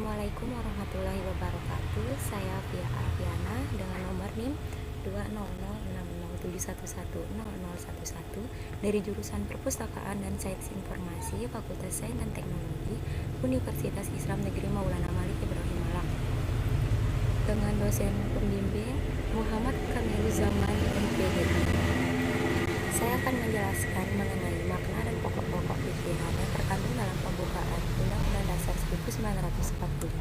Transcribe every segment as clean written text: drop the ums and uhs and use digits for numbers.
Assalamualaikum warahmatullahi wabarakatuh. Saya Via Alfiana dengan nomor NIM 2006071100011 dari jurusan Perpustakaan dan Sains Informasi Fakultas Sains dan Teknologi Universitas Islam Negeri Maulana Malik Ibrahim Malang, dengan dosen pembimbing Muhammad Kamiluzaman MPD. Saya akan menjelaskan mengenai makna dan pokok-pokok pikiran yang terkandung dalam pembukaan Undang-Undang Dasar 1945.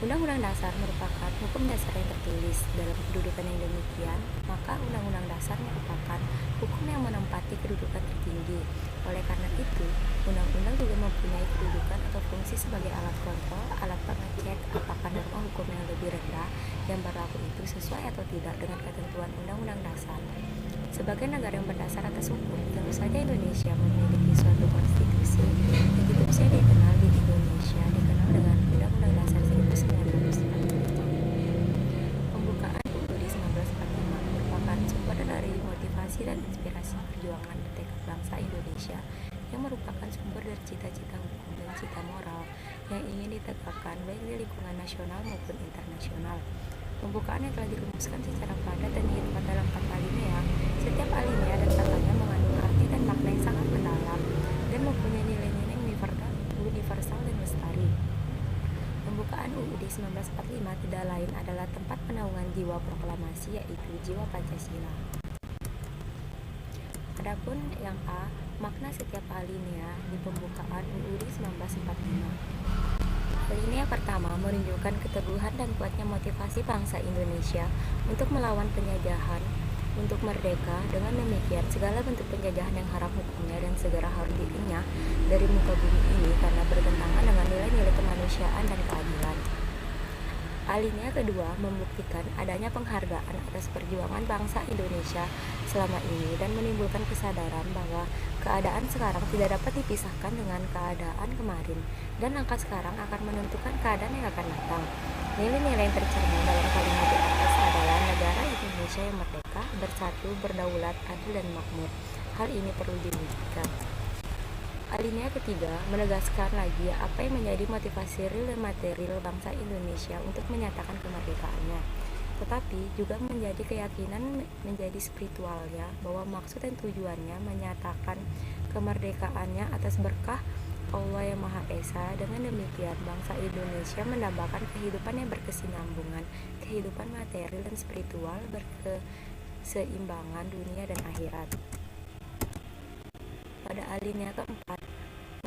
Undang-Undang Dasar merupakan hukum dasar yang tertulis dalam kedudukan yang demikian, maka Undang-Undang Dasar merupakan hukum yang menempati kedudukan tertinggi. Oleh karena itu, Undang-Undang juga mempunyai kedudukan atau fungsi sebagai alat kontrol, alat pengecek apakah norma hukum yang lebih rendah yang berlaku itu sesuai atau tidak dengan ketentuan Undang-Undang Dasar. Sebagai negara yang berdasar atas hukum, tentu saja Indonesia memiliki suatu konstitusi. Konstitusi yang dikenal di Indonesia dikenal dengan Undang-Undang Dasar 1945. Pembukaan UUD 1945 merupakan sumber dari motivasi dan inspirasi perjuangan dan tekad bangsa Indonesia yang merupakan sumber dari cita-cita hukum dan cita moral yang ingin ditegakkan baik di lingkungan nasional maupun internasional. Pembukaan yang telah dirumuskan secara padat dan diikat dalam 4 alinea. Setiap alinea dan katanya mengandung arti dan makna yang sangat mendalam dan mempunyai nilai-nilai universal dan lestari. Pembukaan UUD 1945 tidak lain adalah tempat penaungan jiwa proklamasi, yaitu jiwa Pancasila. Adapun yang A, makna setiap alinea di pembukaan UUD 1945. Alinea pertama menunjukkan keteguhan dan kuatnya motivasi bangsa Indonesia untuk melawan penjajahan, untuk merdeka. Dengan demikian, segala bentuk penjajahan yang haram hukumnya dan segera harus dienyah dari muka bumi ini karena bertentangan dengan nilai-nilai kemanusiaan dan keadilan. Alinea kedua membuktikan adanya penghargaan atas perjuangan bangsa Indonesia selama ini dan menimbulkan kesadaran bahwa keadaan sekarang tidak dapat dipisahkan dengan keadaan kemarin, dan langkah sekarang akan menentukan keadaan yang akan datang. Nilai-nilai yang tercermin dalam kalimat di atas adalah negara Indonesia yang merdeka, bersatu, berdaulat, adil, dan makmur. Hal ini perlu diwujudkan. Alinea ketiga menegaskan lagi apa yang menjadi motivasi real dan material bangsa Indonesia untuk menyatakan kemerdekaannya, tetapi juga menjadi keyakinan menjadi spiritualnya bahwa maksud dan tujuannya menyatakan kemerdekaannya atas berkah Allah yang Maha Esa. Dengan demikian, bangsa Indonesia mendambakan kehidupan yang berkesinambungan, kehidupan material dan spiritual, berkeseimbangan dunia dan akhirat. Pada alinea keempat,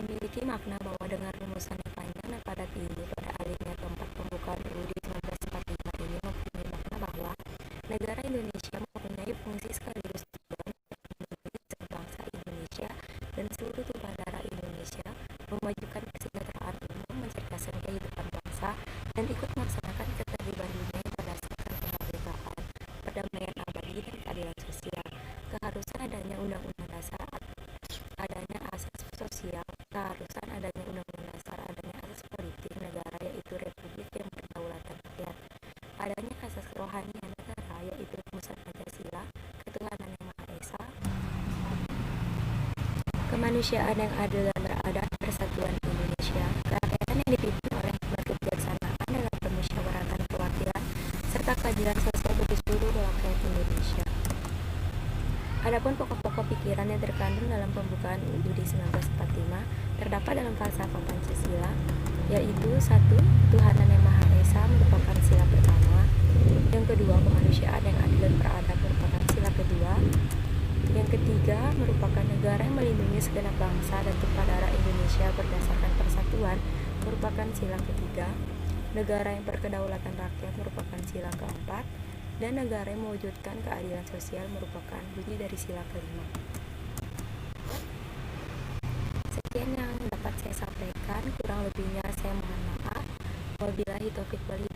memiliki makna bahwa dengan rumusan yang panjang dan padat ini, pada alinea keempat pembukaan UUD 1945 ini mempunyai makna bahwa negara Indonesia mempunyai fungsi sekaligus tujuan melindungi bangsa Indonesia dan seluruh tumpah darah Indonesia, memajukan kesejahteraan umum, mencerdaskan kehidupan bangsa, dan ikut melaksanakan ketertiban dunia yang berdasarkan kemerdekaan, perdamaian abadi, dan keadilan sosial. Keharusan adanya Undang-Undang Dasar, adanya asas sosial, keharusan adanya Undang-Undang Dasar, adanya asas politik negara yaitu Republik yang Berdaulat Rakyat, adanya asas kerohanian negara yaitu Pusat Pancasila, ketuhanan yang Maha Esa, kemanusiaan yang adil dan beradab, persatuan Indonesia, kerakyatan yang dipimpin oleh hikmat kebijaksanaan dalam permusyawaratan perwakilan, serta keadilan sosial bagi seluruh rakyat Indonesia. Adapun pokok-pokok pikiran yang terkandung dalam pembukaan UUD 1945 terdapat dalam falsafah Pancasila, yaitu 1. Ketuhanan yang Maha Esa merupakan sila pertama. Yang kedua, kemanusiaan yang adil dan beradab merupakan sila kedua. Yang ketiga, merupakan negara yang melindungi segenap bangsa dan tumpah darah Indonesia berdasarkan persatuan merupakan sila ketiga. Negara yang berkedaulatan rakyat merupakan sila keempat, dan negara yang mewujudkan keadilan sosial merupakan bunyi dari sila kelima. Sekian yang dapat saya sampaikan, kurang lebihnya saya mohon maaf. Wabillahi taufiq wal hidayah.